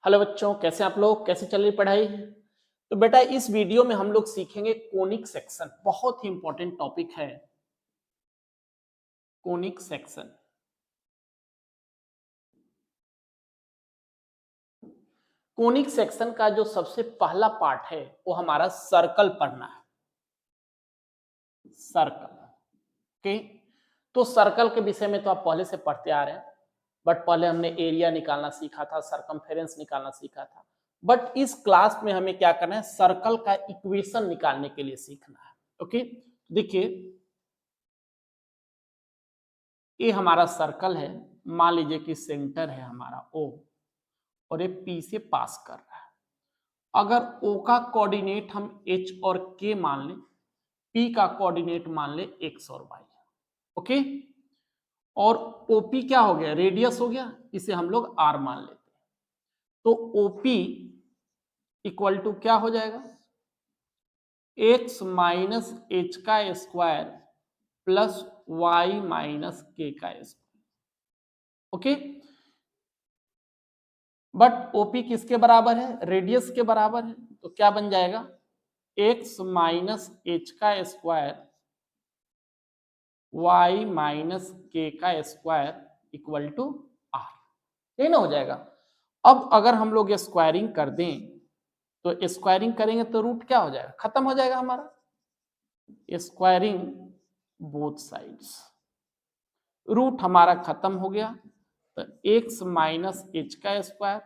Hello बच्चों, कैसे आप लोग? कैसे चल रही पढ़ाई? तो बेटा इस वीडियो में हम लोग सीखेंगे कोनिक सेक्शन। बहुत ही इंपॉर्टेंट टॉपिक है कोनिक सेक्शन। कोनिक सेक्शन का जो सबसे पहला पार्ट है वो हमारा सर्कल पढ़ना है। Circle, okay. तो सर्कल के विषय में तो आप पहले से पढ़ते आ रहे हैं, बट पहले हमने एरिया निकालना सीखा था, सरकमफेरेंस निकालना सीखा था। बट इस क्लास में हमें क्या करना है, सर्कल का इक्वेशन निकालने के लिए सीखना है। ओके, देखिए ये हमारा सर्कल है। मान लीजिए कि सेंटर है हमारा O और ये P से पास कर रहा है। अगर O का कोऑर्डिनेट हम H और K मान लें, P का कोऑर्डिनेट मान लें X और Y, ओके। और OP क्या हो गया, रेडियस हो गया, इसे हम लोग R मान लेते हैं। तो OP इक्वल टू क्या हो जाएगा, X माइनस H का square plus Y minus K का स्क्वायर, ओके। बट ओपी किसके बराबर है, रेडियस के बराबर है। तो क्या बन जाएगा, x माइनस एच का स्क्वायर y माइनस के का स्क्वायर इक्वल टू आर। ये ना हो जाएगा। अब अगर हम लोग स्क्वायरिंग कर दें तो स्क्वायरिंग करेंगे तो रूट क्या हो जाएगा, खत्म हो जाएगा हमारा। स्क्वायरिंग बोथ साइड्स, रूट हमारा खत्म हो गया। तो x माइनस एच का स्क्वायर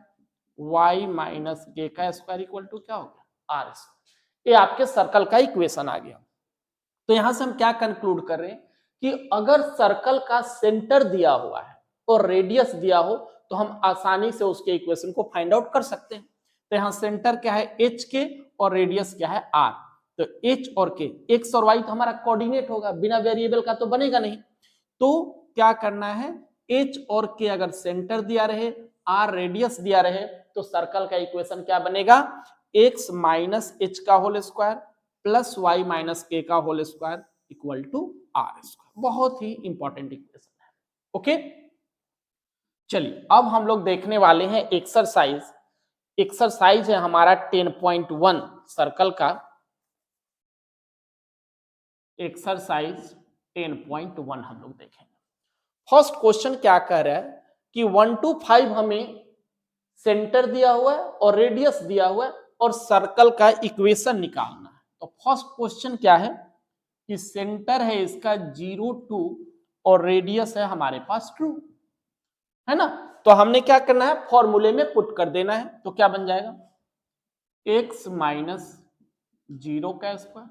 y माइनस के का स्क्वायर इक्वल टू क्या हो गया, आर स्क्वायर। ये आपके सर्कल का इक्वेशन आ गया। तो यहां से हम क्या कंक्लूड कर रहे हैं कि अगर सर्कल का सेंटर दिया हुआ है और रेडियस दिया हो तो हम आसानी से उसके इक्वेशन को फाइंड आउट कर सकते हैं। तो यहां सेंटर क्या है, एच के, और रेडियस क्या है, आर। तो एच और के, एक्स और वाई तो हमारा कोऑर्डिनेट होगा, बिना वेरिएबल का तो बनेगा नहीं। तो क्या करना है, एच और के अगर सेंटर दिया रहे, आर रेडियस दिया रहे, तो सर्कल का इक्वेशन क्या बनेगा, एक्स माइनस एच का whole square plus y minus k का whole square equal to r square. बहुत ही इंपॉर्टेंट इक्वेशन है, ओके। चलिए अब हम लोग देखने वाले हैं एक्सरसाइज। एक्सरसाइज है हमारा 10.1 सर्कल का। एक्सरसाइज 10.1 हम लोग देखेंगे। फर्स्ट क्वेश्चन क्या कह रहा है कि 1 to 5 हमें सेंटर दिया हुआ है और रेडियस दिया हुआ है और सर्कल का इक्वेशन निकालना है। तो फर्स्ट क्वेश्चन क्या है कि सेंटर है इसका 0 2 और रेडियस है हमारे पास 2, है ना। तो हमने क्या करना है, फॉर्मूले में पुट कर देना है। तो क्या बन जाएगा, x माइनस 0 का स्क्वायर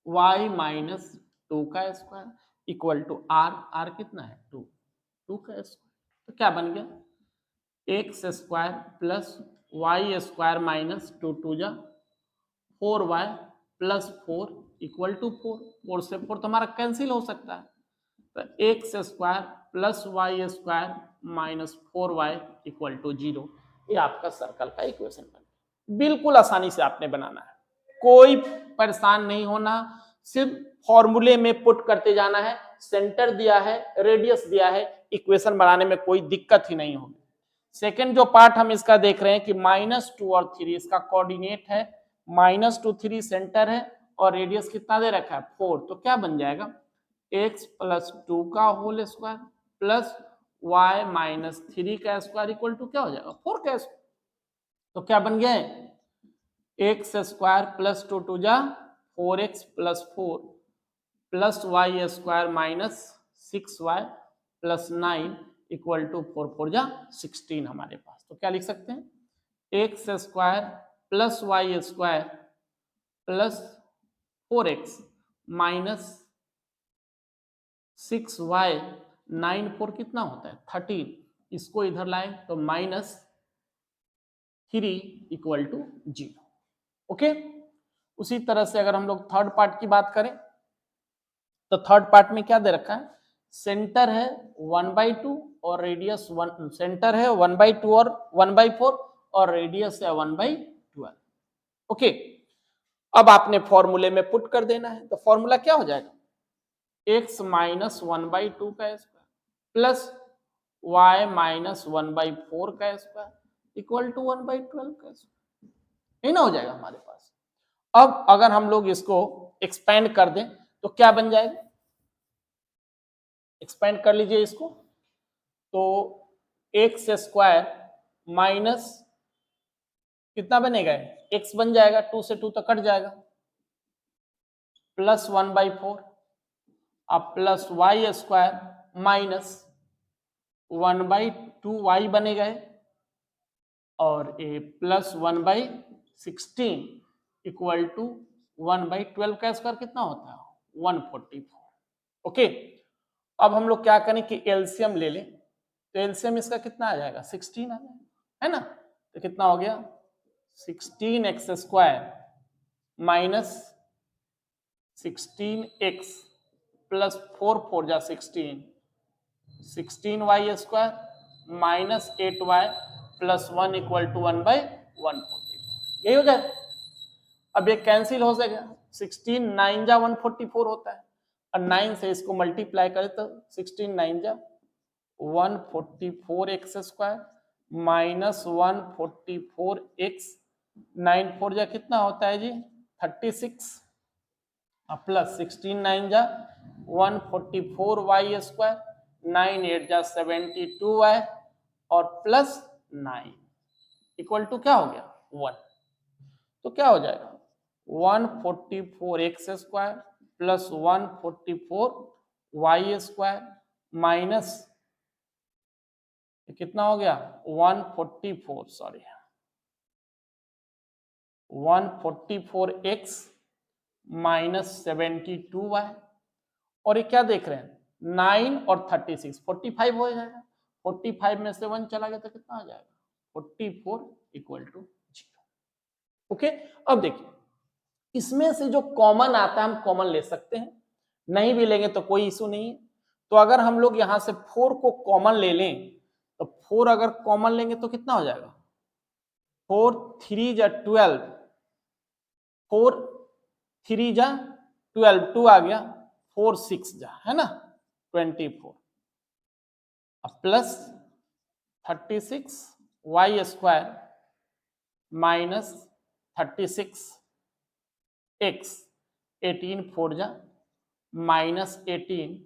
y माइनस 2 का square equal to r. R कितना है, 2, 2 का स्क्वायर। तो क्या बन गया, x square plus y square minus 2 2 जा 4y प्लस 4 इक्वल टू 4। 4 से 4 तो हमारा कैंसिल हो सकता है। तो x square plus y square minus 4y equal to 0। ये आपका सर्कल का इक्वेशन बन गया। बिल्कुल आसानी से आपने बनाना है, कोई परेशान नहीं होना, सिर्फ फॉर्मूले में पुट करते जाना है। सेंटर दिया है, रेडियस दिया है, इक्वेशन बनाने में कोई दिक्कत ही नहीं होगी। सेकेंड जो पार्ट हम इसका देख रहे हैं कि -2 और 3 इसका कोऑर्डिनेट है, -2 3 सेंटर है और रेडियस कितना दे रखा है, 4। तो क्या बन जाएगा, x प्लस 2 का whole square plus y minus 3 का स्क्वायर इक्वल टू क्या हो जाएगा, 4 का स्क्वायर। तो क्या बन गया है, एक्स स्क्वायर प्लस 2 2 जा 4x plus 4 plus y square minus 6y plus 9 equal to 4 4 जा 16 हमारे पास। तो क्या लिख सकते हैं, x square plus y square plus 4x minus 6y 9 4 कितना होता है 13, इसको इधर लाए तो माइनस 3 इक्वल टू 0, ओके। उसी तरह से अगर हम लोग थर्ड पार्ट की बात करें तो थर्ड पार्ट में क्या दे रखा है, सेंटर है 1/2 और रेडियस 1, सेंटर है 1/2 और 1/4 और रेडियस है 1/12, ओके। अब आपने फॉर्मूले में पुट कर देना है। तो फॉर्मूला क्या हो जाएगा, x माइनस 1/2 का स्क्वायर प्लस y माइनस 1/4 का स्क्वायर इक्वल टू 1/12 कैसे, यही ना हो जाएगा हमारे पास। अब अगर हम लोग इसको एक्सपेंड कर दें तो क्या बन जाएगा, एक्सपेंड कर लीजिए इसको, तो एक्स स्क्वायर माइनस कितना बनेगा, एक्स बन जाएगा, 2 से 2 तो कट जाएगा, प्लस 1/4, अब plus y square minus 1/2 y बनेगा, और ए प्लस 1/16 इक्वल टू 1/12 का स्क्वायर कितना होता है, 144। ओके, अब हम लोग क्या करें कि एलसीएम ले लें, तो एलसीएम इसका कितना आ जाएगा, 16 आ जाएगा, है ना। तो कितना हो गया, 16x square minus 16x plus 4 4 जा 16, 16y square minus 8y plus 1 equal to 1/144, यही हो जाए। अब ये कैंसिल हो जाएगा, 16 9 जा 144 होता है, और 9 से इसको मल्टीप्लाई करें तो 16 9 जा 144x स्क्वायर माइनस 144x, 9 4 जा कितना होता है जी 36, प्लस 16 9 जा 144y स्क्वायर, 9 8 जा 72y, और प्लस 9 इक्वल टू क्या हो गया 1, तो क्या हो जाएगा 144x square plus 144y square minus कितना हो गया 144x माइनस 72y, और ये क्या देख रहे हैं 9 और 36 45 हो जाएगा, 45 में से 1 चला गया तो कितना आ जाएगा 44 इक्वल टू 0। ओके, अब देखिए इसमें से जो कॉमन आता है हम कॉमन ले सकते हैं, नहीं भी लेंगे तो कोई इशू नहीं है। तो अगर हम लोग यहां से 4 को कॉमन ले लें तो 4 अगर कॉमन लेंगे तो कितना हो जाएगा 4 3 जा 12, 4 3 जा 12, 2 आ गया, 4 6 जा है ना 24, अब plus 36 y square minus 36 x, 18 4 जा माइनस 18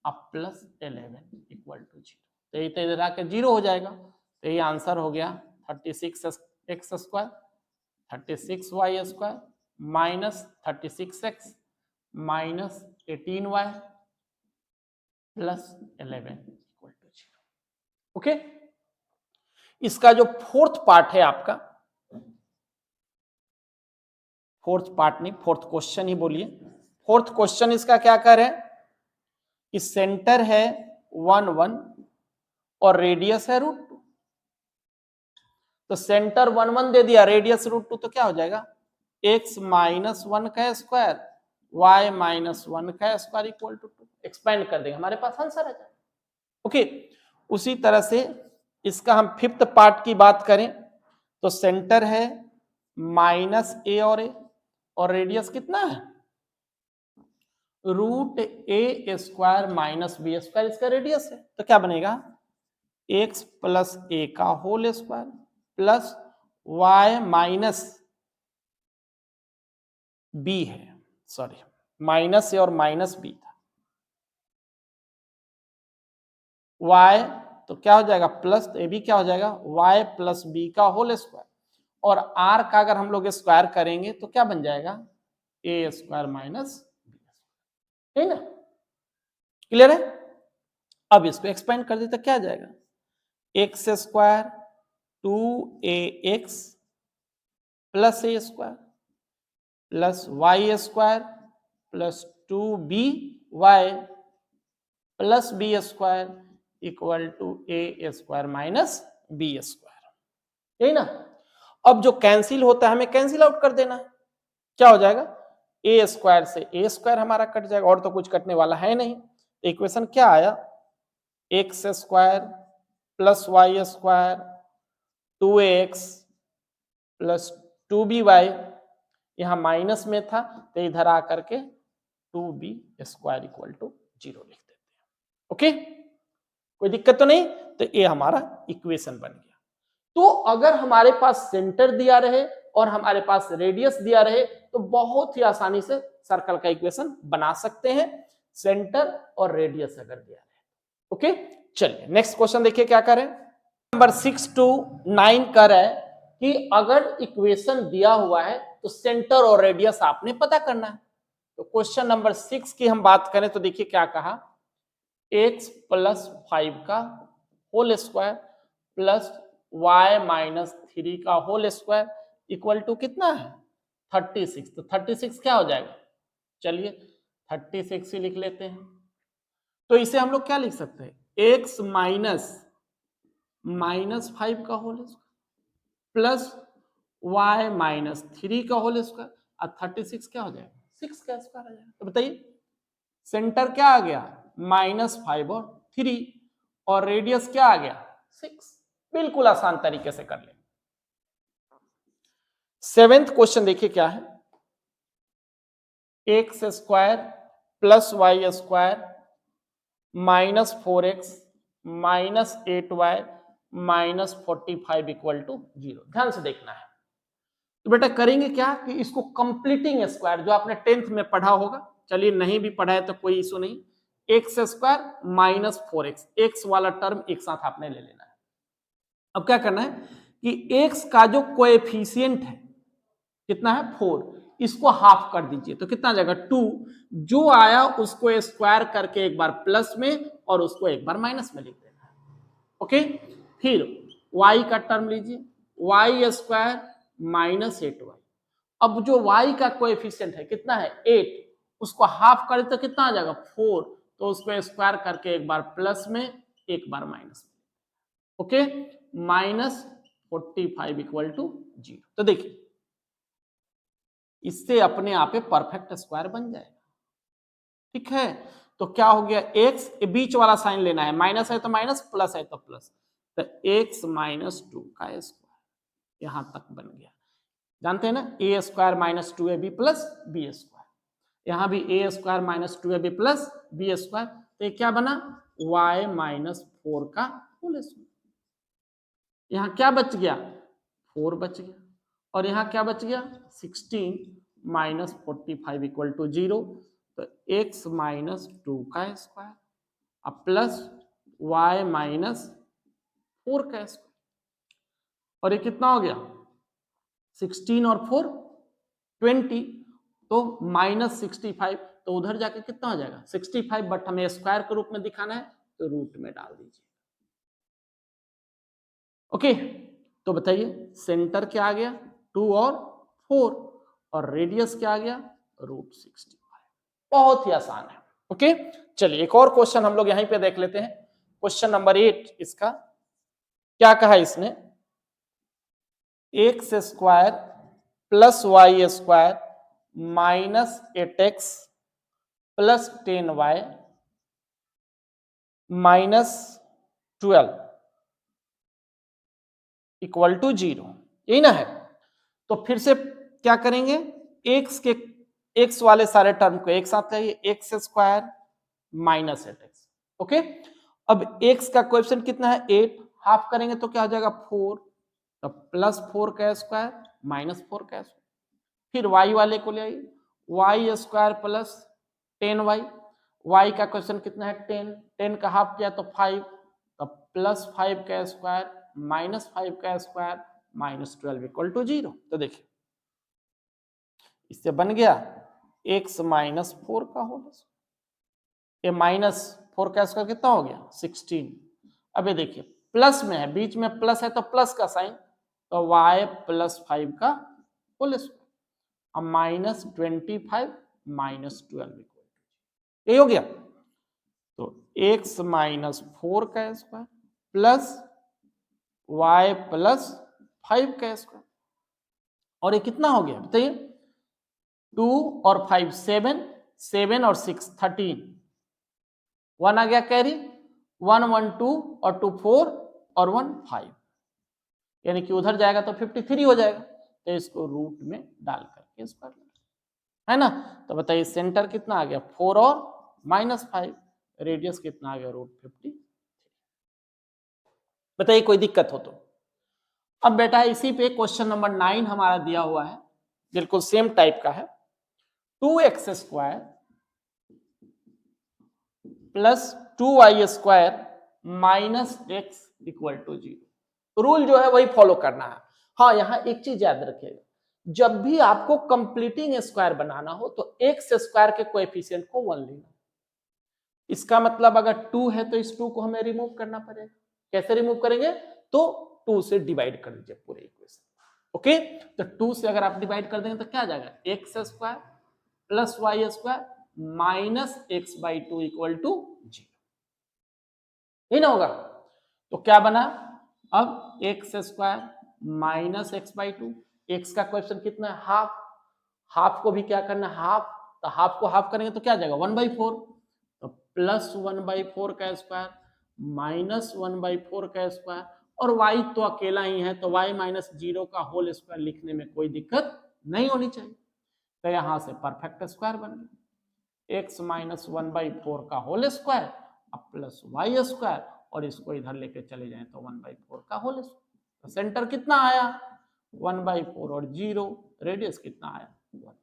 अब प्लस 11 इक्वल टू 0, तो ये तो इधर आके 0 हो जाएगा, तो ये आंसर हो गया 36 x square 36 y square minus 36 x minus 18 y plus 11 equal to 0। Okay, इसका जो फोर्थ पार्ट है आपका, फोर्थ पार्ट नहीं फोर्थ क्वेश्चन ही बोलिए, फोर्थ क्वेश्चन इसका क्या कर रहे हैं कि सेंटर है 1 1 और रेडियस है √2, तो सेंटर 1 1 दे दिया, रेडियस √2, तो क्या हो जाएगा x माइनस 1 का स्क्वायर y माइनस 1 का स्क्वायर इक्वल टू 2, एक्सपेंड कर देंगे हमारे पास आंसर आ जाएगा। ओके, उसी तरह से इसका हम फिफ्थ पार्ट की बात करें तो सेंटर है माइनस a और रेडियस कितना है √a square minus b square, इसका रेडियस है, तो क्या बनेगा x प्लस a का whole square plus y minus b है, सॉरी माइनस a और माइनस b था, y तो क्या हो जाएगा प्लस, तो ये भी क्या हो जाएगा y प्लस b का होल स्क्वायर, और r का अगर हम लोग स्क्वायर करेंगे तो क्या बन जाएगा a स्क्वायर माइनस b, ठीक ना, क्लियर है। अब इसको एक्सपेंड कर दे तो क्या आ जाएगा x square 2ax plus a square plus y square plus 2by plus b square equal to a square minus b square, यही ना। अब जो कैंसिल होता है हमें कैंसिल आउट कर देना है, क्या हो जाएगा a स्क्वायर से a स्क्वायर हमारा कट जाएगा, और तो कुछ कटने वाला है नहीं, तो इक्वेशन क्या आया x square plus y square 2ax plus 2by, यहां माइनस में था तो इधर आकर के 2b स्क्वायर इक्वल टू 0 लिख देते हैं। ओके, कोई दिक्कत तो नहीं, तो ये हमारा इक्वेशन बन गया। तो अगर हमारे पास सेंटर दिया रहे और हमारे पास रेडियस दिया रहे तो बहुत ही आसानी से सर्कल का इक्वेशन बना सकते हैं, सेंटर और रेडियस अगर दिया रहे। ओके, चलिए नेक्स्ट क्वेश्चन देखिए क्या करें। नंबर 6 to 9 कर है कि अगर इक्वेशन दिया हुआ है तो सेंटर और रेडियस आपने पता करना है। तो क्वेश्चन नंबर 6 की हम बात करें तो देखिए क्या कहा, x प्लस 5 का whole square plus y minus 3 का होल स्क्वायर इक्वल टू कितना है 36। तो 36 क्या हो जाएगा, चलिए 36 ही लिख लेते हैं। तो इसे हम लोग क्या लिख सकते हैं, x माइनस 5 का whole square plus y minus 3 का होल स्क्वायर और 36 क्या हो जाएगा 6 का स्क्वायर आ जाएगा। तो बताइए सेंटर क्या आ गया -5 और 3 और रेडियस क्या आ गया 6। बिल्कुल आसान तरीके से कर ले। 7th क्वेश्चन देखिए क्या है, x square plus y square minus 4x minus 8y minus 45 equal to 0। ध्यान से देखना है। तो बेटा करेंगे क्या कि इसको कंप्लीटिंग स्क्वायर जो आपने 10th में पढ़ा होगा, चलिए नहीं भी पढ़ा है तो कोई इशू नहीं, x square minus 4x, x वाला टर्म एक साथ आपने ले लेना है। अब क्या करना है कि एक्स का जो कोएफिशिएंट है कितना है 4, इसको हाफ कर दीजिए तो कितना आ जाएगा 2, जो आया उसको स्क्वायर करके एक बार प्लस में और उसको एक बार माइनस में लिख देना है। ओके, फिर y का टर्म लीजिए, y स्क्वायर माइनस 8y। अब जो y का कोएफिशिएंट है कितना है 8, उसको हाफ करे तो कितना आ जाएगा 4, तो उसको स्क्वायर करके एक बार प्लस में एक बार माइनस में। Okay, minus 45 equal to 0। तो देखिए इससे अपने आप परफेक्ट स्क्वायर बन जाएगा। ठीक है, तो क्या हो गया x, बीच वाला साइन लेना है, माइनस है तो माइनस, प्लस है तो प्लस, तो x माइनस 2 का स्क्वायर यहां तक बन गया। जानते हैं ना a square minus 2ab plus b square, यहां भी a square minus 2ab plus b square, तो क्या बना y माइनस 4 का होल स्क्वायर। यहां क्या बच गया 4 बच गया और यहां क्या बच गया 16 माइनस 45 इक्वल टू 0। तो x माइनस 2 का स्क्वायर अब प्लस y माइनस 4 का स्क्वायर, और ये कितना हो गया 16 और 4 20, तो माइनस 65, तो उधर जाके कितना हो जाएगा 65, बट हमें स्क्वायर के रूप में दिखाना है तो रूट में डाल दीजिए। ओके, तो बताइए सेंटर क्या आ गया 2 और 4 और रेडियस क्या आ गया √65। बहुत ही आसान है। ओके, चलिए एक और क्वेश्चन हम लोग यहीं पे देख लेते हैं। क्वेश्चन नंबर 8, इसका क्या कहा इसने, x square plus y square minus 8x plus 10y minus 12 equal to 0, यही ना है। तो फिर से क्या करेंगे, एक्स वाले सारे टर्म को एक साथ करिए, x square minus 8x। Okay, अब x का कोएफिशिएंट कितना है 8, हाफ करेंगे तो क्या हो जाएगा 4, तो प्लस 4 का स्क्वायर माइनस 4 का स्क्वायर। फिर y वाले को ले आइए, y square plus 10y, y का क्वेश्चन कितना है 10, 10 का हाफ किया तो 5, तो प्लस 5 का स्क्वायर माइनस 5 का स्क्वायर माइनस 12 इक्वल टू 0। तो देखिए इससे बन गया x माइनस 4 का होल स्क्वायर, ये माइनस 4 का स्क्वायर कितना हो गया 16। अब ये देखिए प्लस में है, बीच में प्लस है तो प्लस का साइन, तो y प्लस 5 का होल स्क्वायर, अब माइनस 25 माइनस 12 इक्वल, यही हो गया। तो x माइनस 4 का स्क्वायर प्लस y प्लस 5 का स्क्वायर, और ये कितना हो गया बताइए 2 और 5 7, 7 और 6 13, 1 आ गया कैरी, 1 1 2 और 2 4 और 1 5, यानी कि उधर जाएगा तो 53 हो जाएगा, तो इसको रूट में डाल करके स्क्वायर है ना। तो बताइए सेंटर कितना आ गया 4 और माइनस 5, रेडियस कितना आ गया √50। बताइए कोई दिक्कत हो तो। अब बेटा इसी पे क्वेश्चन नंबर 9 हमारा दिया हुआ है, बिल्कुल सेम टाइप का है। 2x² plus 2y² minus x equal to 0। Rule जो है वही फॉलो करना है। हाँ, यहां एक चीज याद रखिएगा, जब भी आपको कंप्लीटिंग स्क्वायर बनाना हो तो x² के कोएफिशिएंट को 1 लेना। इसका मतलब अगर 2 है तो इस 2 को हमें रिमूव करना पड़ेगा। कैसे रिमूव करेंगे? तो 2 से डिवाइड कर दीजिए पूरे इक्वेशन। ओके, तो 2 से अगर आप डिवाइड कर देंगे तो क्या आ जाएगा? x² plus y² minus x/2 equal to 0। यही ना होगा? तो क्या बना? अब x² माइनस x/2, x का क्वेश्चन कितना है? हाफ। हाफ को भी क्या करना है? हाफ। तो हाफ को हाफ करेंगे तो क्या आ जाएगा? 1/4। तो प्लस 1/4 का स्क्वायर माइनस 1/4 का स्क्वायर, और y तो अकेला ही है तो y माइनस 0 का होल स्क्वायर लिखने में कोई दिक्कत नहीं होनी चाहिए। तो यहां से परफेक्ट स्क्वायर बन गया, x माइनस 1/4 का होल स्क्वायर अब प्लस y², और इसको इधर लेके चले जाएं तो 1/4 का होल स्क्वायर। तो सेंटर कितना आया? 1/4 और 0, रेडियस कितना आया? 1।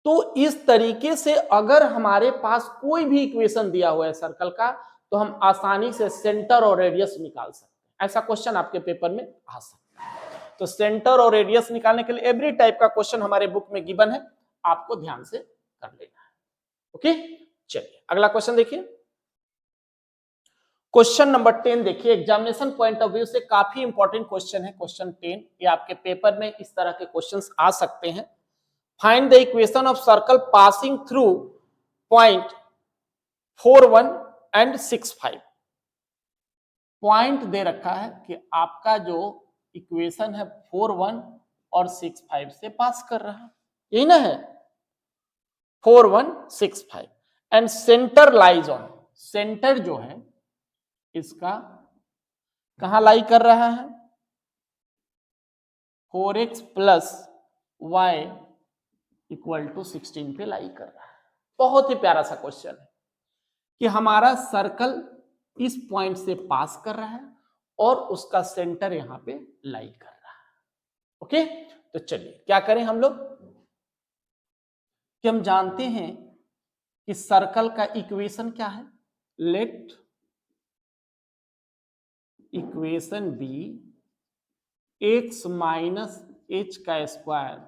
तो इस तरीके से अगर हमारे पास कोई भी इक्वेशन दिया हुआ है सर्कल का, तो हम आसानी से सेंटर और रेडियस निकाल सकते हैं। ऐसा क्वेश्चन आपके पेपर में आ सकता है। तो सेंटर और रेडियस निकालने के लिए एवरी टाइप का क्वेश्चन हमारे बुक में गिवन है, आपको ध्यान से कर लेना है। ओके, चलिए अगला क्वेश्चन देखिए। क्वेश्चन नंबर 10 देखिए, एग्जामिनेशन पॉइंट ऑफ व्यू से काफी इंपॉर्टेंट क्वेश्चन है क्वेश्चन 10। ये आपके पेपर में इस तरह के क्वेश्चंस आ सकते हैं। Find the equation of circle passing through point 4, 1 and 6, 5। Point दे रखा है कि आपका जो इक्वेशन है 4, 1 और 6, 5 से पास कर रहा है, यही ना है? 4, 1, 6, 5 and centre lies on. Centre जो है इसका कहां लाई कर रहा है? 4x plus y equal to 16 पे लाई कर रहा है। बहुत ही प्यारा सा क्वेश्चन है कि हमारा सर्कल इस पॉइंट से पास कर रहा है और उसका सेंटर यहां पे लाई कर रहा है। ओके, तो चलिए क्या करें हम लोग कि हम जानते हैं कि सर्कल का इक्वेशन क्या है। Let equation be x minus h का स्क्वायर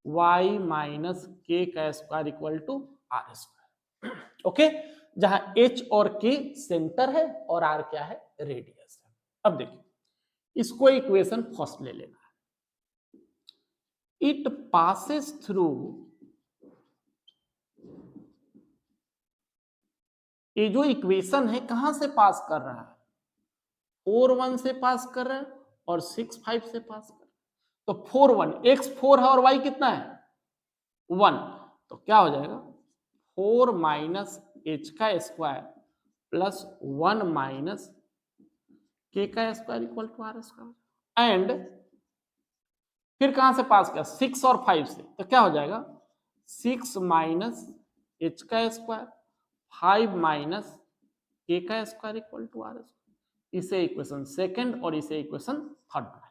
y माइनस k का square equal to r square. Okay, जहां h और k सेंटर है और r क्या है? रेडियस है। अब देखिए, इसको इक्वेशन फर्स्ट ले लेना है। इट पासेस थ्रू, ये जो इक्वेशन है कहां से पास कर रहा है? 4, 1 से पास कर रहा है और 6, 5 से पास कर रहा है। तो 4, 1, x 4 है और y कितना है? 1। तो क्या हो जाएगा? 4 माइनस h का स्क्वायर प्लस 1 माइनस k का square equal to r square. And फिर कहां से पास किया? 6 और 5 से। तो क्या हो जाएगा? 6 माइनस h का स्क्वायर 5 माइनस k का square equal to r square. इसे इक्वेशन सेकंड और इसे इक्वेशन थर्ड बना लेना।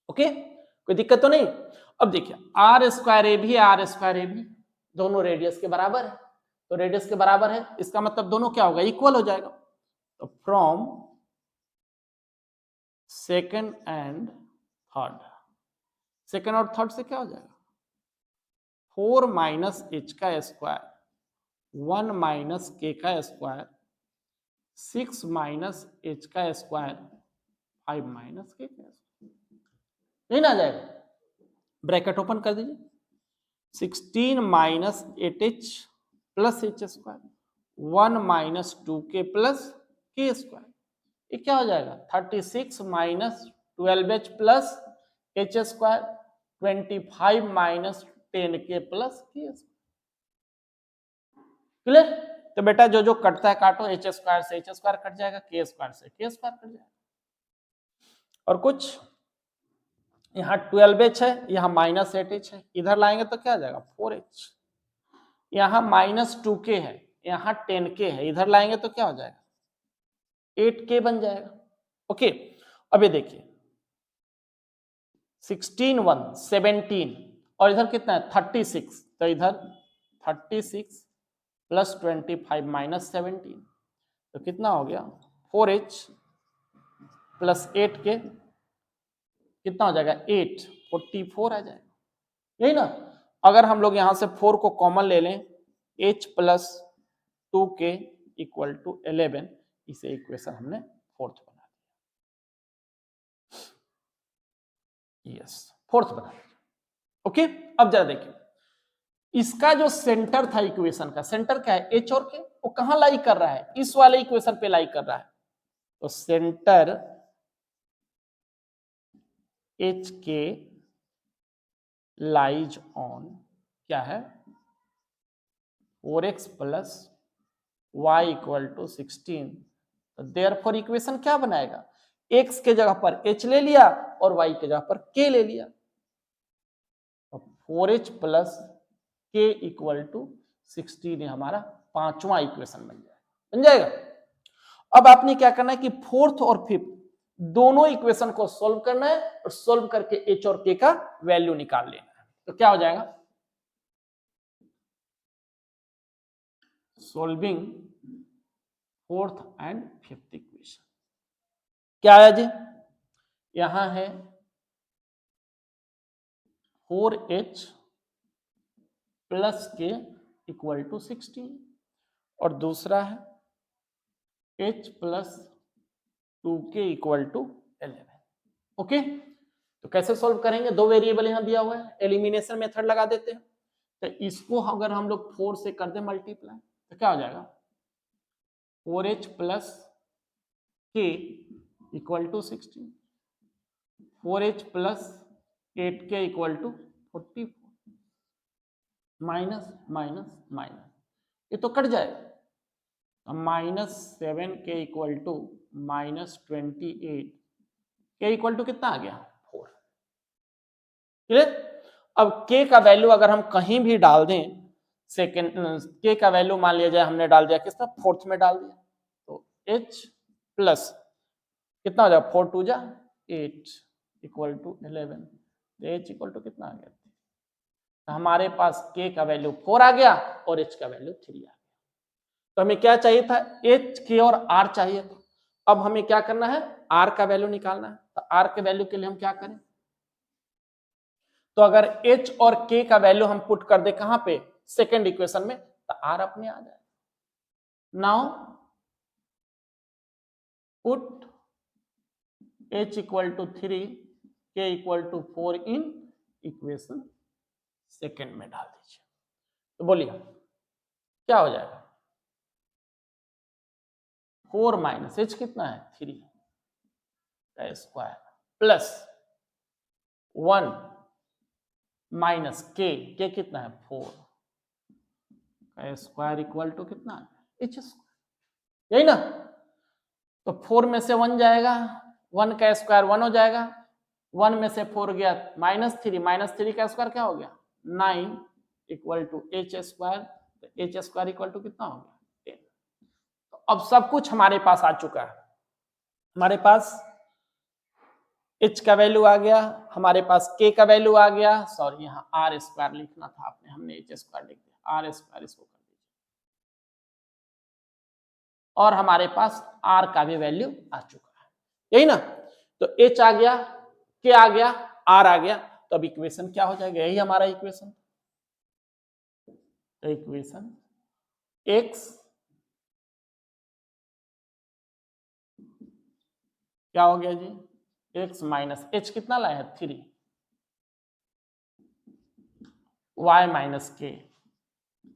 ओके, कोई दिक्कत तो नहीं? अब देखिए, आर स्क्वायर ए भी आर स्क्वायर ए भी दोनों रेडियस के बराबर है, तो रेडियस के बराबर है इसका मतलब दोनों क्या होगा? इक्वल हो जाएगा। तो from second and third, second और थर्ड से क्या हो जाएगा? 4 माइनस h का स्क्वायर 1 माइनस k का स्क्वायर 6 माइनस h का स्क्वायर 5 माइनस k का स्क्वायर, नहीं ना आ जाएगा? ब्रैकेट ओपन कर दीजिए। 16 minus 8h plus h square 1 minus 2k plus k square, ये क्या हो जाएगा? 36 minus 12h plus h square 25 minus 10k plus k square. Clear? तो बेटा जो जो कटता है काटो, h स्क्वायर से h स्क्वायर कट जाएगा, k स्क्वायर से k स्क्वायर कट जाएगा। और कुछ यहाँ 12h है, यहाँ माइनस 8h है, इधर लाएंगे तो क्या आ जाएगा? 4h। यहाँ माइनस 2k है, यहाँ 10k है, इधर लाएंगे तो क्या हो जाएगा? 8k बन जाएगा। ओके, अब ये देखिए 16 1 17 और इधर कितना है 36, तो इधर 36 प्लस 25 माइनस 17, तो कितना हो गया 4h प्लस 8 के कितना हो जाएगा 8, 44 आ जाएगा, यही ना। अगर हम लोग यहां से 4 को कॉमन ले लें, h plus 2k equal to 11, इसे इक्वेशन हमने फोर्थ बना दिया, यस फोर्थ बना दिया। ओके, अब जरा देखिए इसका जो सेंटर था इक्वेशन का, सेंटर क्या है h और k, वो कहां लाई कर रहा है, इस वाले इक्वेशन पे लाई कर रहा है, तो सेंटर एच के लाइज ऑन क्या है 4x plus y equal to 16, तो देयरफॉर इक्वेशन क्या बनाएगा, x के जगह पर h ले लिया और y के जगह पर k ले लिया, तो 4h plus k equal to 16 हमारा पांचवा इक्वेशन बन जाएगा। अब आपने क्या करना है कि फोर्थ और फिफ्थ दोनों इक्वेशन को सोल्व करना है और सोल्व करके h और k का वैल्यू निकाल लेना है, तो क्या हो जाएगा solving fourth and fifth equation, क्या है जी, यहां है 4h plus k equal to 16 और दूसरा है h plus 2k equal to 11। Okay, तो कैसे सोल्व करेंगे, दो वेरिएबल यहां दिया हुआ है, एलिमिनेशन मेथड लगा देते हैं, तो इसको अगर हम लोग 4 से कर दें मल्टीप्लाई, तो क्या हो जाएगा 4h plus k equal to 16, 4h plus 8k equal to 44, minus minus minus, ये तो कट जाएगा, minus 7k equal to minus 28, k equal to कितना आ गया 4, क्लियर। अब k का वैल्यू अगर हम कहीं भी डाल दें, सेकेंड k का वैल्यू मान लिया जाए हमने डाल दिया किसका फोर्थ में डाल दिया, तो h प्लस कितना हो जाएगा 4 2 जा 8 इक्वल टू 11, तो h इक्वल टू कितना आ गया, तो हमारे पास k का वैल्यू 4 आ गया और h का वैल्यू 3 आ गया। तो हमें क्या चाहिए था h k और r चाहिए था, अब हमें क्या करना है r का वैल्यू निकालना है, तो r के वैल्यू के लिए हम क्या करें, तो अगर h और k का वैल्यू हम पुट कर दे कहां पे सेकेंड इक्वेशन में, तो r अपने आ जाए, now put h equal to 3 k equal to 4 in equation second में डाल दीजिए, तो बोलिए क्या हो जाएगा 4 माइनस h कितना है 3 का स्क्वायर प्लस 1 माइनस k कितना है 4 का स्क्वायर इक्वल टू कितना है h स्क्वायर, यही ना। तो 4 में से 1 जाएगा, 1 का स्क्वायर 1 हो जाएगा, 1 में से 4 गया माइनस 3 का स्क्वायर क्या हो गया 9 इक्वल टू h स्क्वायर, तो h स्क्वायर इक्वल टू कितना हो गया 10। तो अब सब कुछ हमारे पास आ चुका है, हमारे पास h का वैल्यू आ गया, हमारे पास k का वैल्यू आ गया, सॉरी यहाँ r स्क्वायर लिखना था आपने, हमने h स्क्वायर लिख दिया, r स्क्वायर इसको कर दीजिए, और हमारे पास r का भी वैल्यू आ चुका है, यही ना। तो h आ गया, k आ गया, r आ गया, तो अब इक्वेशन क्या हो जाएगा, यही हमारा इक्वेशन, तो इक्वेशन x क्या हो गया जी x माइनस h कितना लाया है 3, y माइनस k,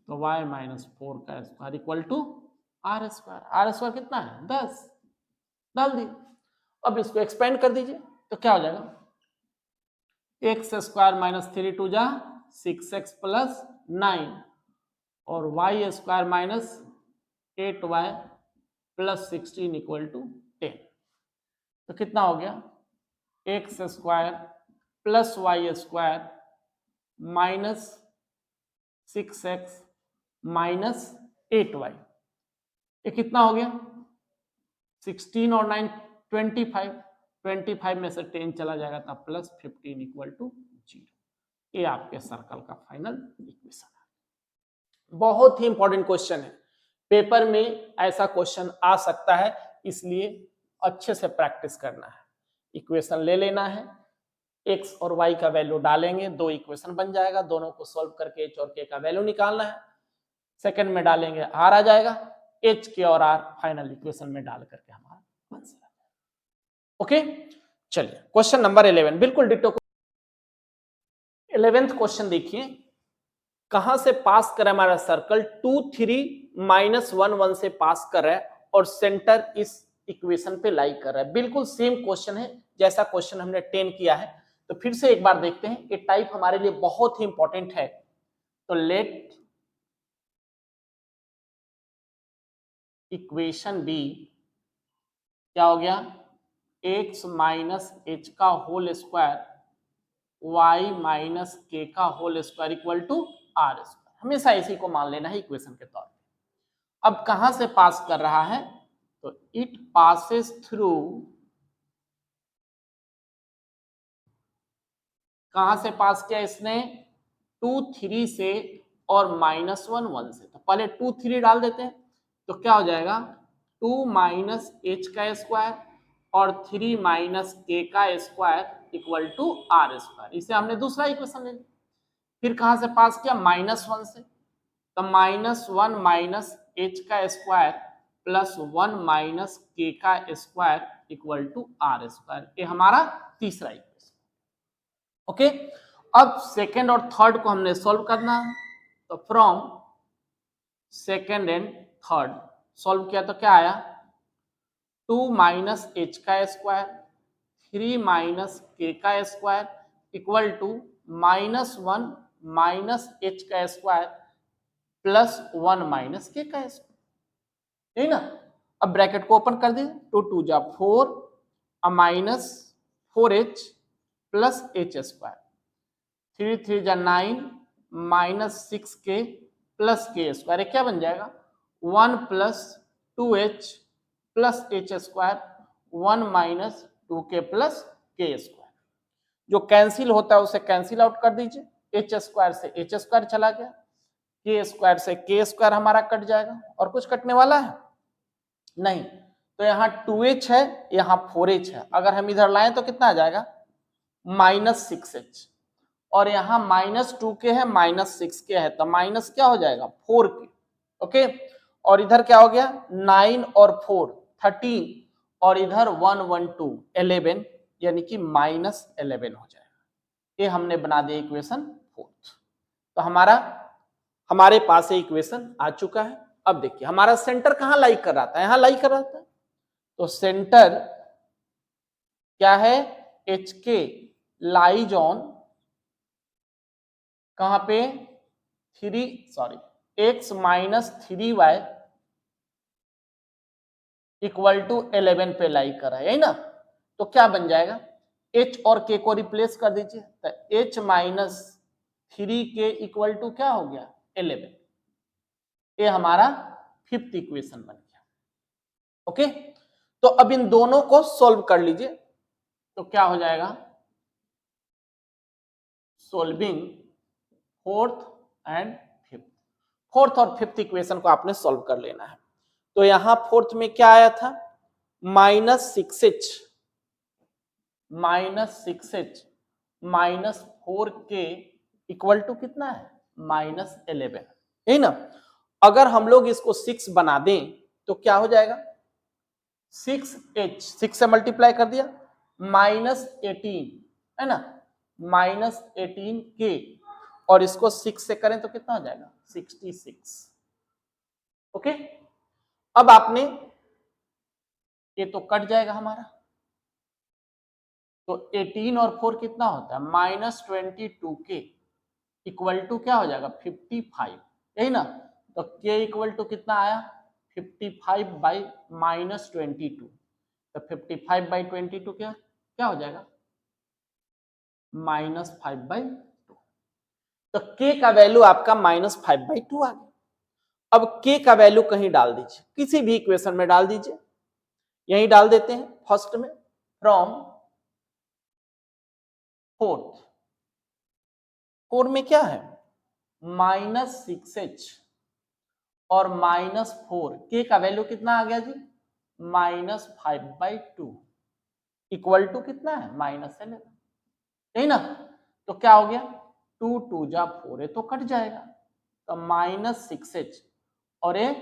तो y माइनस 4 का square equal to r square, r square कितना है 10, डाल दी। अब इसको एक्सपेंड कर दीजिए, तो क्या हो जाएगा x स्क्वायर माइनस 3 2 जा 6x प्लस 9 और y square minus 8y plus 16 equal to 10, तो कितना हो गया x square plus y square minus 6x minus 8y, ये कितना हो गया 16 और 9 25 में से 10 चला जाएगा तब प्लस 15 इक्वल टू 0। ये आपके सर्कल का फाइनल इक्वेशन है। बहुत ही इंपॉर्टेंट क्वेश्चन है, पेपर में ऐसा क्वेश्चन आ सकता है, इसलिए अच्छे से प्रैक्टिस करना है। इक्वेशन ले लेना है, x और y का वैल्यू डालेंगे, दो इक्वेशन बन जाएगा, दोनों को सॉल्व करके h और k का वैल्यू निकालना है। सेकंड में डालेंगे r आ जाएगा, h k और r फाइनल इक्वेशन में डाल करके हमारा आंसर आ जाएगा। ओके, चलिए क्वेश्चन नंबर 11 बिल्कुल डिटो। 11th क्वेश्चन देखिए, कहां से पास कर हमारा सर्कल 2 3 -1 1 से पास कर रहा है और सेंटर इस इक्वेशन पे लाई कर रहा है। बिल्कुल सेम क्वेश्चन है जैसा क्वेश्चन हमने 10 किया है, तो फिर से एक बार देखते हैं। ये टाइप हमारे लिए बहुत ही इंपॉर्टेंट है। तो लेट इक्वेशन बी क्या हो गया, x माइनस एच का whole square y minus k का whole square equal to r square. हमेशा इसी को मान लेना है इक्वेशन के तौर पे। अब कहां से पास कर रहा है, तो इट पासेस थ्रू, कहां से पास किया इसने, 2 3 से और -1 1 से। तो पहले 2 3 डाल देते हैं, तो क्या हो जाएगा 2 माइनस एच का स्क्वायर और 3 माइनस के का square equal to r square. इसे हमने दूसरा इक्वेशन ले लिया। फिर कहां से पास किया, -1 से, तो -1 माइनस एच का स्क्वायर प्लस 1 माइनस के का square equal to r square. ये हमारा तीसरा इक्वेशन। ओके, अब सेकेंड और थर्ड को हमने सोल्व करना है। तो from second and third solve किया तो क्या आया, 2 माइनस एच का स्क्वायर 3 माइनस के का square equal to -1 minus h का स्क्वायर प्लस 1 माइनस के का स्क्वायर, है ना। अब ब्रैकेट को ओपन कर दीजिए, 2 2 जा 4 minus 4h plus H square, 3 3 जा 9 माइनस 6k प्लस के स्क्वायर। क्या बन जाएगा 1 plus 2h plus H square 1 minus 2k plus के स्क्वायर। जो कैंसिल होता है उसे कैंसिल आउट कर दीजिए, एच स्क्वायर से एच स्क्वायर चला गया, के स्क्वायर से के स्क्वायर हमारा कट जाएगा, और कुछ कटने वाला है नहीं। तो यहाँ 2h है, यहाँ 4h है, अगर हम इधर लाएं तो कितना आ जाएगा -6h, और यहाँ -2k है -6k है, तो माइनस क्या हो जाएगा 4k। ओके, और इधर क्या हो गया 9 और 4 13, और इधर 1 1 2 11, यानी कि -11 हो जाएगा। ये हमने बना दिया इक्वेशन फोर्थ। तो हमारे पास ये इक्वेशन आ चुका है। अब देखिए हमारा सेंटर कहां लाई कर रहा था, यहां लाई कर रहा था, तो सेंटर क्या है HK लाइज ऑन, कहां पे x minus 3y equal to 11 पे लाई कर रहा है ना। तो क्या बन जाएगा, h और k को रिप्लेस कर दीजिए, तो h minus 3k equal to क्या हो गया 11। ये हमारा फिफ्थ इक्वेशन बन गया। ओके, तो अब इन दोनों को सॉल्व कर लीजिए, तो क्या हो जाएगा, solving fourth and fifth. Fourth और फिफ्थ इक्वेशन को आपने सॉल्व कर लेना है। तो यहां फोर्थ में क्या आया था, -6h minus 4k equal to कितना है -11, है ना। अगर हम लोग इसको 6 बना दें तो क्या हो जाएगा, 6h 6 से मल्टीप्लाई कर दिया, -18 है ना, -18k, और इसको 6 से करें तो कितना हो जाएगा 66। ओके, अब आपने ये तो कट जाएगा हमारा, तो 18 और 4 कितना होता है -22k इक्वल टू क्या हो जाएगा 55, यही ना। तो k इक्वल टू कितना आया 55 बाई -22, तो 55 बाई 22 क्या हो जाएगा -5/2। तो k का वैल्यू आपका -5/2 आ गया। अब k का वैल्यू कहीं डाल दीजिए, किसी भी इक्वेशन में डाल दीजिए। यही डाल देते हैं फर्स्ट में, फ्रॉम फोर्थ। 4 में क्या है, -6h और -4, के का वैल्यू कितना आ गया जी, -5/2 इक्वल टू कितना है, -11, यही ना। तो क्या हो गया, 2 2 जा 4 है तो कट जाएगा, तो -6h और ये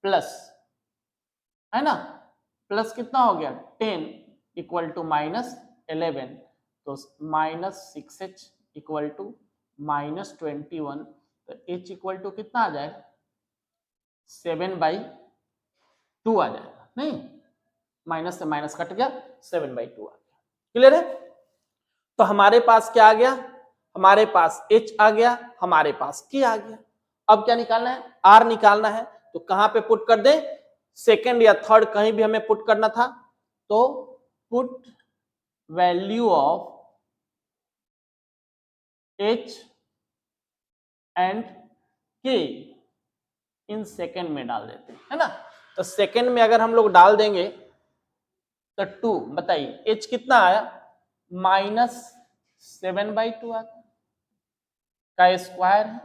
प्लस है ना, प्लस कितना हो गया 10 इक्वल टू -11, तो -6h इक्वल टू -21, तो h इक्वल टू कितना आ जाएगा 7/2 आ जाएगा, नहीं माइनस से माइनस कट गया 7/2 आ गया। क्लियर है। तो हमारे पास क्या आ गया, हमारे पास h आ गया, हमारे पास k आ गया। अब क्या निकालना है, r निकालना है। तो कहां पे पुट कर दे, सेकंड या थर्ड कहीं भी हमें पुट करना था, तो put value of h and k in second में डाल देते हैं, है ना। तो सेकंड में अगर हम लोग डाल देंगे तो 2, बताइए h कितना आया, -7/2 आता का स्क्वायर है,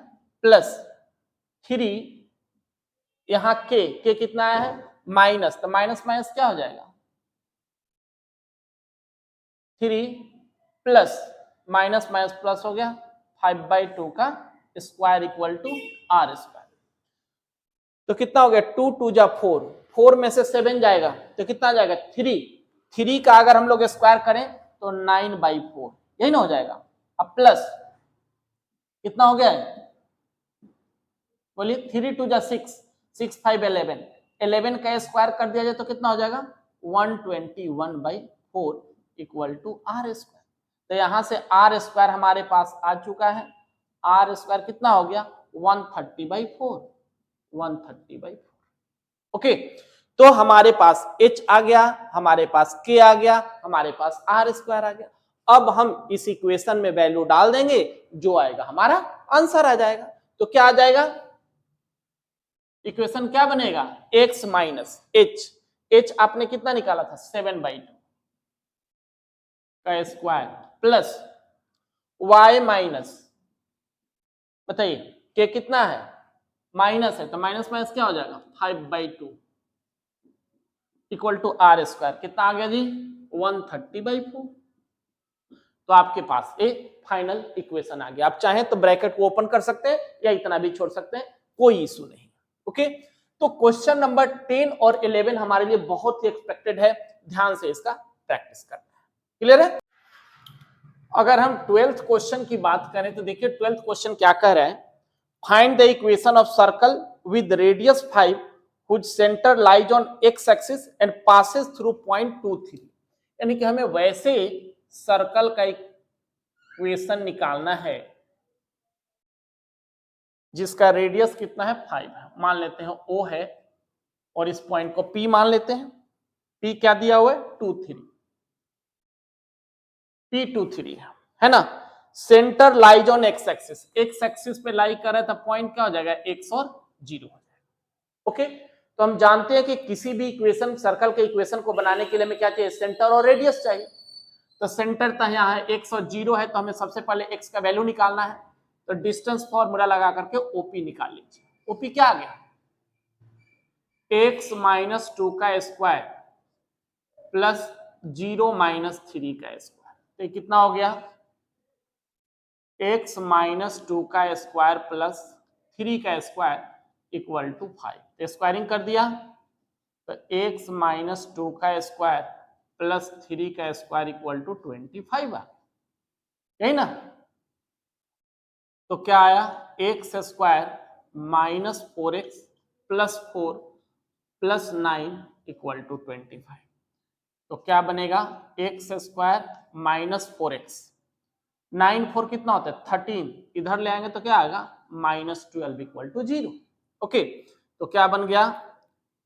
प्लस 3, यहां k कितना आया है माइनस, तो माइनस माइनस क्या हो जाएगा 3 प्लस माइनस माइनस प्लस हो गया 5/2 का square equal to r square. तो कितना हो गया 2 2 जा 4, 4 में से 7 जाएगा तो कितना जाएगा 3 का अगर हम लोग स्क्वायर करें तो 9/4, यही ना हो जाएगा। अब प्लस कितना हो गया है, बोलिए 3 2 जा 6, 6 5 11, 11 का स्क्वायर कर दिया जाए तो कितना हो जाएगा 121/4 इक्वल टू r स्क्वायर। तो यहां से r स्क्वायर हमारे पास आ चुका है, r स्क्वायर कितना हो गया 130/4, 130/4। ओके, तो हमारे पास h आ गया, हमारे पास k आ गया, हमारे पास r स्क्वायर आ गया। अब हम इस इक्वेशन में वैल्यू डाल देंगे, जो आएगा हमारा आंसर आ जाएगा। तो क्या आ जाएगा, इक्वेशन क्या बनेगा, x माइनस h आपने कितना निकाला था 7/2 का स्क्वायर, प्लस y माइनस, बताइए k कितना है माइनस है, तो माइनस माइनस क्या हो जाएगा 5/2 इक्वल टू r स्क्वायर, कितना आ गया जी 130/4। तो आपके पास एक फाइनल इक्वेशन आ गया। आप चाहें तो ब्रैकेट को ओपन कर सकते हैं या इतना भी छोड़ सकते हैं, कोई इशू नहीं। ओके, तो क्वेश्चन नंबर 10 और 11 हमारे लिए बहुत ही एक्सपेक्टेड है, ध्यान से इसका प्रैक्टिस करना है। क्लियर है। अगर हम 12th क्वेश्चन की बात करें तो देखिए 12th क्वेश्चन क्या कह रहा है, find the equation of circle with radius 5 which centre lies on x axis and passes through point 2 3। यानी कि हमें वैसे सर्कल का इक्वेशन निकालना है जिसका रेडियस कितना है 5 है, मान लेते हैं O है, और इस पॉइंट को P मान लेते हैं। P क्या दिया हुआ है 2 3, P 2 3 है ना। Centre lies on x axis, x axis पे लाई कर रहा है तो पॉइंट क्या हो जाएगा x और 0 हो जाएगा। ओके, तो हम जानते हैं कि किसी भी इक्वेशन, सर्कल के इक्वेशन को बनाने के लिए हमें क्या चाहिए, सेंटर और रेडियस चाहिए। तो सेंटर तो यहाँ है x और 0 है, तो हमें सबसे पहले x का वैल्यू निकालना है। तो डिस्टेंस फॉर्मूला लगा करके OP निकाल लीजिए। OP क्या आ गया, x माइनस 2 का स्क्वायर प्लस 0 माइनस 3 का स्क्वायर, तो कितना हो गया x माइनस 2 का स्क्वायर प्लस 3 का स्क्वायर इक्वल टू 5। स्क्वायरिंग कर दिया तो x माइनस 2 का स्क्वायर प्लस 3 का स्क्वायर इक्वल टू 25 आ, यही ना। तो क्या आया, x square minus 4x plus 4 plus 9 equal to 25। तो क्या बनेगा, एक्स स्क्वायर माइनस 4x, 9 4 कितना होता है 13, इधर ले आएंगे तो क्या आएगा -12 इक्वल टू 0। ओके, तो क्या बन गया,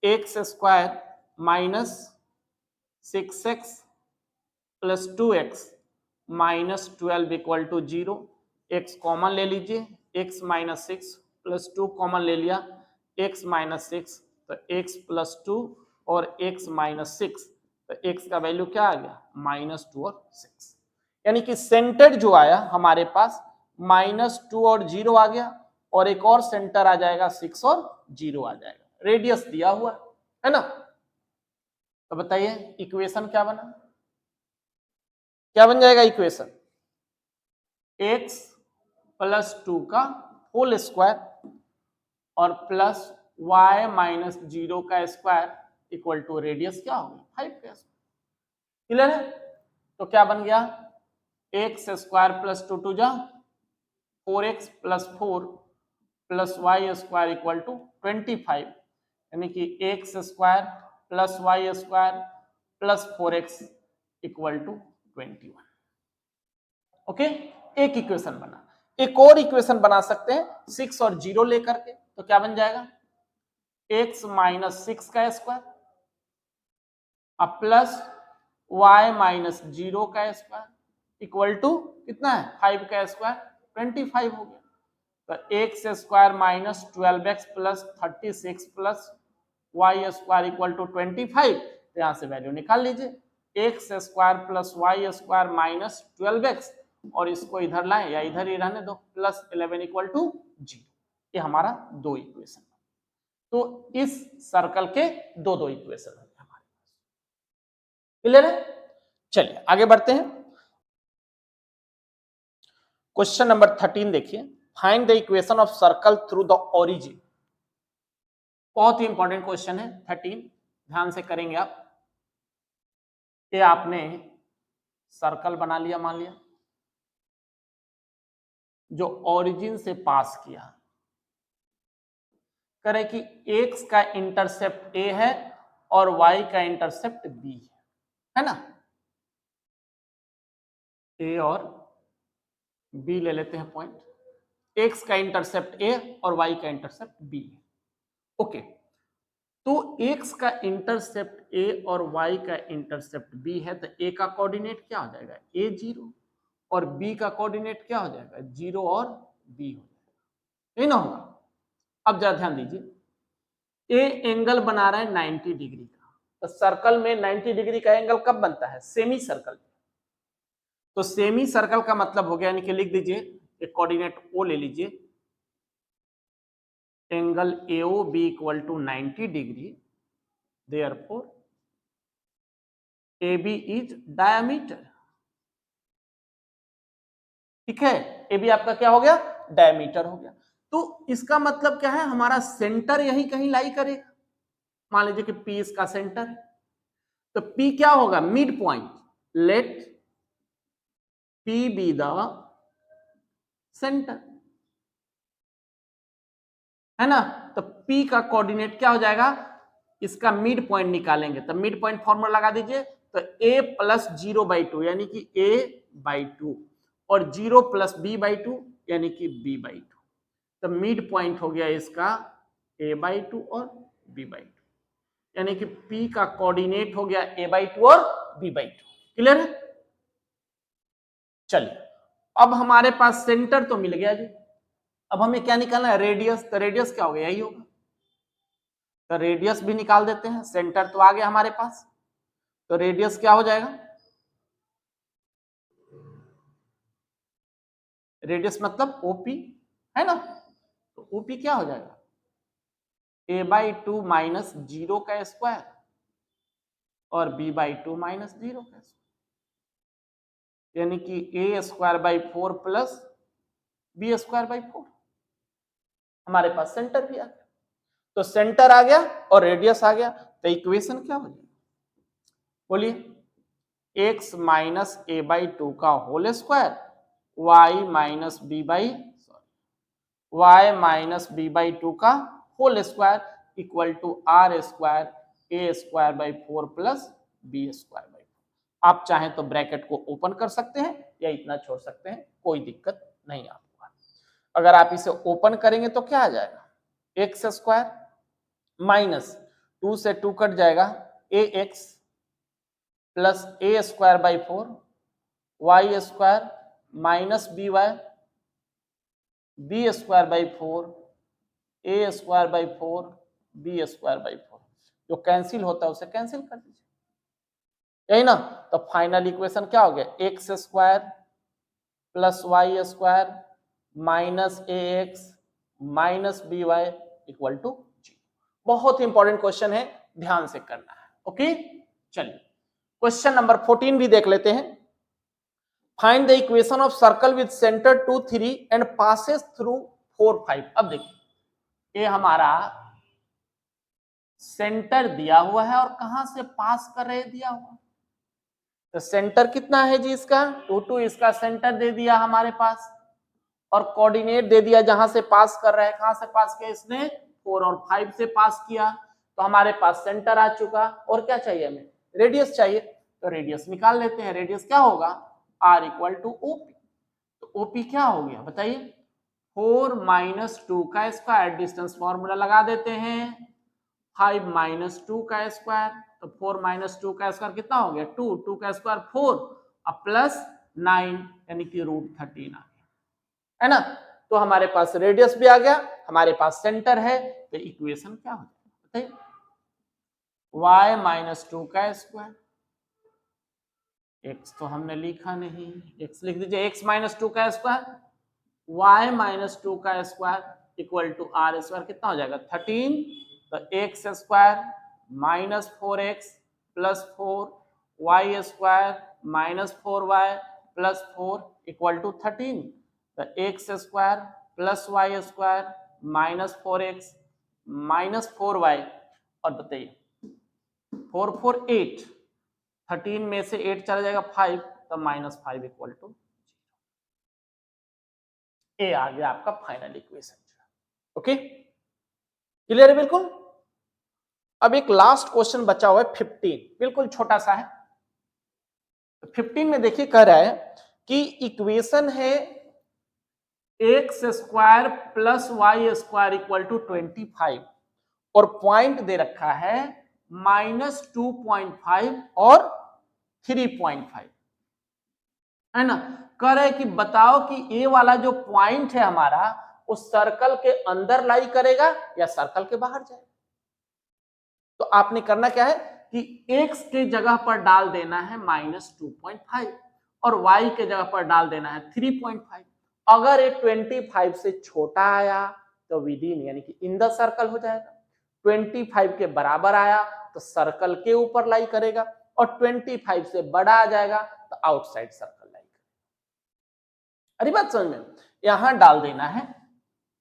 x square minus 6x plus 2x minus 12 equal to 0। x common ले लीजिए, x माइनस 6 प्लस 2 कॉमन ले लिया, x माइनस 6 तो x प्लस 2 और x -6, तो x का वैल्यू क्या आ गया -2 और 6, यानी कि सेंटर जो आया हमारे पास -2 और 0 आ गया, और एक और सेंटर आ जाएगा 6 और 0 आ जाएगा, रेडियस दिया हुआ है ना। तो बताइए इक्वेशन क्या बना, क्या बन जाएगा इक्वेशन, x +2 का होल स्क्वायर और प्लस y -0 का स्क्वायर इक्वल टू रेडियस क्या होगा 5 का स्क्वायर। क्लियर है, तो क्या बन गया x स्क्वायर प्लस 2 2 जा 4x + 4 plus y square equal to 25, यानी कि x square plus y square plus 4x equal to 21। Okay, एक इक्वेशन बना। एक और इक्वेशन बना सकते हैं 6 और 0 लेकर के, तो क्या बन जाएगा x -6 का स्क्वायर अब प्लस y -0 का स्क्वायर इक्वल टू कितना है 5 का स्क्वायर 25 हो गया। तो x square -12x plus 36 plus y square equal to 25, तो यहां से वैल्यू निकाल लीजिए x square plus y square -12x, और इसको इधर लाएं या इधर ही रहने दो, प्लस 11 इक्वल टू 0। ये हमारा दो इक्वेशन, तो इस सर्कल के दो दो इक्वेशन है हमारे पास। क्लियर है, चलिए आगे बढ़ते हैं। क्वेश्चन नंबर 13 देखिए, find the equation of circle through the origin. बहुत ही इंपॉर्टेंट क्वेश्चन है 13, ध्यान से करेंगे आप। ये आपने सर्कल बना लिया, मान लिया जो ओरिजिन से पास किया, करें कि x का इंटरसेप्ट a है और y का इंटरसेप्ट b है ना। a और b ले लेते हैं पॉइंट, x का इंटरसेप्ट a और y का इंटरसेप्ट b है। ओके, तो x का इंटरसेप्ट a और y का इंटरसेप्ट b है, तो a का कोऑर्डिनेट क्या हो जाएगा a 0 और b का कोऑर्डिनेट क्या हो जाएगा 0 और b हो जाएगा, नहीं ना होगा। अब जरा ध्यान दीजिए, ए एंगल बना रहा है 90 डिग्री का, तो सर्कल में 90 डिग्री का एंगल कब बनता है सेमी सर्कल। तो सेमी सर्कल का मतलब हो गया, यानी कि लिख दीजिए एक कोऑर्डिनेट ओ ले लीजिए, angle AOB equal to 90 degree, therefore AB is diameter. ठीक है, AB आपका क्या हो गया डायमीटर हो गया। तो इसका मतलब क्या है, हमारा सेंटर यहीं कहीं लाई करेगा। मान लीजिए कि P इसका सेंटर है, तो P क्या होगा mid point, let P be the centre, है ना। तो P का कोऑर्डिनेट क्या हो जाएगा, इसका मिड पॉइंट निकालेंगे, तो मिड पॉइंट फॉर्मूला लगा दीजिए, तो a + 0/2 यानी कि a/2 और 0 + b/2 यानी कि b/2, तो मिड पॉइंट हो गया इसका a/2 और b/2, यानी कि P का कोऑर्डिनेट हो गया a/2 और b/2। क्लियर है, चलिए अब हमारे पास सेंटर तो मिल गया जी, अब हमें क्या निकालना है रेडियस, तो रेडियस क्या हो गया यही होगा, तो रेडियस भी निकाल देते हैं। सेंटर तो आ गया हमारे पास, तो रेडियस क्या हो जाएगा, रेडियस मतलब OP है ना, तो OP क्या हो जाएगा a/2 माइनस 0 का स्क्वायर और b/2 माइनस 0 का स्क्वायर, यानी कि a² प्लस b²/4। हमारे पास सेंटर भी आ गया, तो सेंटर आ गया और रेडियस आ गया, तो इक्वेशन क्या हो जाएगी बोलिए, x -a/2 का होल स्क्वायर y b/2 का whole square equal to r² a²/4 plus b²/4। आप चाहें तो ब्रैकेट को ओपन कर सकते हैं या इतना छोड़ सकते हैं, कोई दिक्कत नहीं आपको। अगर आप इसे ओपन करेंगे तो क्या आ जाएगा x² माइनस 2 से 2 कट जाएगा ax plus a²/4 y² minus by b²/4 a²/4 b²/4, जो कैंसिल होता है उसे कैंसिल कर दीजिए, यही ना। तो फाइनल इक्वेशन क्या हो गया, x square plus y square minus a x minus b y equal to 0। बहुत इंपॉर्टेंट क्वेश्चन है, ध्यान से करना है। ओके, चलिए क्वेश्चन नंबर 14 भी देख लेते हैं। Find the equation of circle with centre 2 3 and passes through 4 5। अब देखिए ये हमारा सेंटर दिया हुआ है और कहां से पास कर रहे दिया हुआ, तो सेंटर कितना है जी इसका 2 2, इसका सेंटर दे दिया हमारे पास और कोऑर्डिनेट दे दिया जहां से पास कर रहा है, कहां से पास किया इसने 4 और 5 से पास किया, तो हमारे पास सेंटर आ चुका। और क्या चाहिए हमें, रेडियस चाहिए, तो रेडियस निकाल लेते हैं। रेडियस क्या होगा, r इक्वल टू ओपी। तो ओपी क्या हो गया बताइए, 4 माइनस 2 का स्क्वायर, डिस्टेंस फॉर्मूला लगा देते हैं, 5 माइनस 2 का स्क्वायर, तो 4 माइनस 2 का स्क्वायर कितना हो गया 2, 2 का स्क्वायर 4 और प्लस 9 यानी कि √13 आ गया, है ना। तो हमारे पास रेडियस भी आ गया, हमारे पास सेंटर है, तो इक्वेशन क्या हो जाएगा बताइए, y माइनस 2 का स्क्वायर, x तो हमने लिखा नहीं, x लिख दीजिए, x माइनस 2 का स्क्वायर, y माइनस 2 का square equal to r square कितना हो जाएगा 13, तो x स्क्वायर minus 4x plus 4y square minus 4y plus 4 equal to 13, तो x square plus y square minus 4x minus 4y, और बताइए 4 4 8, 13 में से 8 चला जाएगा 5, तो माइनस 5 इक्वल टू ए आ गया आपका फाइनल इक्वेशन। ओके, क्लियर है बिल्कुल। अब एक लास्ट क्वेश्चन बचा हुआ है 15, बिल्कुल छोटा सा है। 15 में देखिए कह रहा है कि इक्वेशन है x square plus y square equal to 25 और पॉइंट दे रखा है -2.5 और 3.5, है ना। कह रहे कि बताओ कि ए वाला जो पॉइंट है हमारा उस सर्कल के अंदर लाई करेगा या सर्कल के बाहर जाएगा। तो आपने करना क्या है कि x के जगह पर डाल देना है -2.5 और y के जगह पर डाल देना है 3.5। अगर ये 25 से छोटा आया तो विदिन यानी कि इन द सर्कल हो जाएगा, 25 के बराबर आया तो सर्कल के ऊपर लाई करेगा और 25 से बड़ा आ जाएगा तो आउटसाइड सर्कल लाई करेगा। अरे बात समझ में, यहां डाल देना है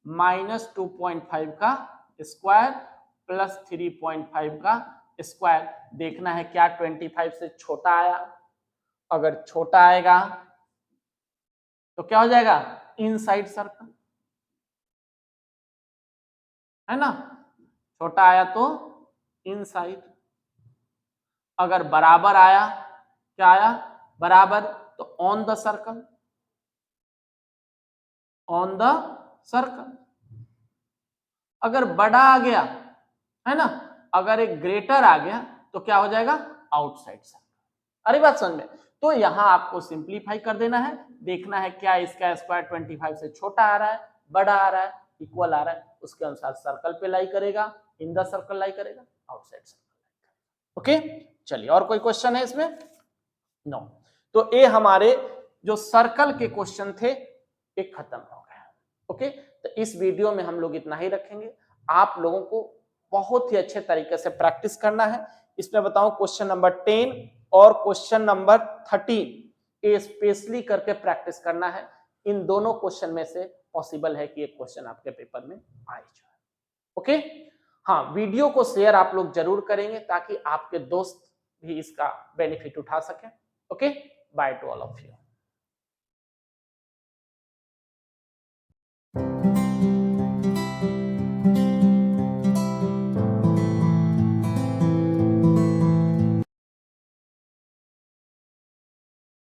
-2.5 का स्क्वायर प्लस 3.5 का स्क्वायर, देखना है क्या 25 से छोटा आया। अगर छोटा आएगा तो क्या हो जाएगा इनसाइड सर्कल, है ना। छोटा आया तो इनसाइड, अगर बराबर आया, क्या आया बराबर, तो on the circle, on the circle. अगर बड़ा आ गया, है ना, अगर एक ग्रेटर आ गया तो क्या हो जाएगा आउटसाइड सर्कल। अरे बात समझ में, तो यहां आपको सिंप्लीफाई कर देना है, देखना है क्या इसका स्क्वायर 25 से छोटा आ रहा है, बड़ा आ रहा है, इक्वल आ रहा है, उसके अनुसार सर्कल पे लाई करेगा, इन द सर्कल लाई करेगा, आउटसाइड सर्कल। ओके, चलिए और कोई क्वेश्चन है इसमें? नो। तो ये हमारे जो सर्कल के क्वेश्चन थे ये खत्म हो गए। ओके, तो इस वीडियो में हम लोग इतना ही रखेंगे। आप लोगों को बहुत ही अच्छे तरीके से प्रैक्टिस करना है। इसमें बताऊं क्वेश्चन नंबर 10 और क्वेश्चन नंबर 13 ये स्पेशली करके प्रैक्टिस करना है। इन दोनों क्वेश्चन में से पॉसिबल है कि एक क्वेश्चन आपके पेपर में आए जाए। ओके, हाँ, वीडियो को शेयर आप लोग जरूर करेंगे ताकि आपके दोस्त भी इसका बेनिफिट उठा सकें। Okay, by two all of you.